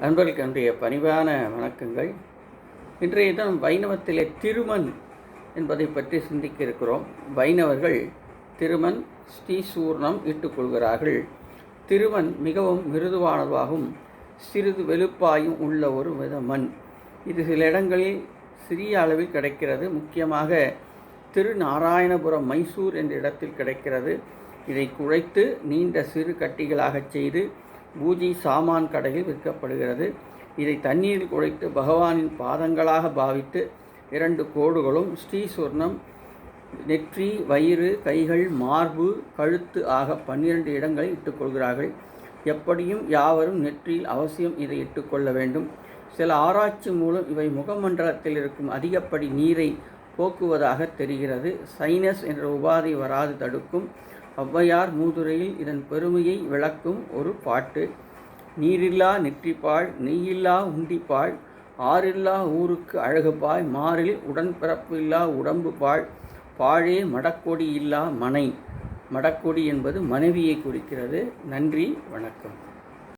நண்பர்களுக்கு என்னுடைய பணிவான வணக்கங்கள். இன்றைய தினம் வைணவத்திலே திருமண் என்பதை பற்றி சிந்திக்க இருக்கிறோம். வைணவர்கள் திருமண் ஸ்ரீசூர்ணம் இட்டுக்கொள்கிறார்கள். திருமண் மிகவும் மிருதுவானதாகவும் சிறிது வெளுப்பாயும் உள்ள ஒரு வித மண். இது சில இடங்களில் சிறிய அளவில் கிடைக்கிறது. முக்கியமாக திருநாராயணபுரம் மைசூர் என்ற இடத்தில் கிடைக்கிறது. இதை குழைத்து நீண்ட சிறு கட்டிகளாக செய்து பூஜை சாமான் கடையில் விற்கப்படுகிறது. இதை தண்ணீரில் குழைத்து பகவானின் பாதங்களாக பாவித்து 2 கோடுகளும் ஸ்ரீசூர்ணம் நெற்றி, வயிறு, கைகள், மார்பு, கழுத்து ஆக 12 இடங்களை இட்டுக்கொள்கிறார்கள். எப்படியும் யாவரும் நெற்றியில் அவசியம் இதை இட்டுக்கொள்ள வேண்டும். சில ஆராய்ச்சி மூலம் இவை முகமண்டலத்தில் இருக்கும் அதிகப்படி நீரை போக்குவதாக தெரிகிறது. சைனஸ் என்ற உபாதை வராது தடுக்கும். ஔவையார் மூதுரையில் இதன் பெருமையை விளக்கும் ஒரு பாட்டு. நீரில்லா நெற்றிப்பாள், நெய்யில்லா உண்டிப்பாள், ஆறில்லா ஊருக்கு அழகுபாய், மாறில் உடன்பிறப்பு இல்லா உடம்பு பாழ், பாழே மடக்கொடி இல்லா மனை. மடக்கொடி என்பது மனைவியை குறிக்கிறது. நன்றி, வணக்கம்.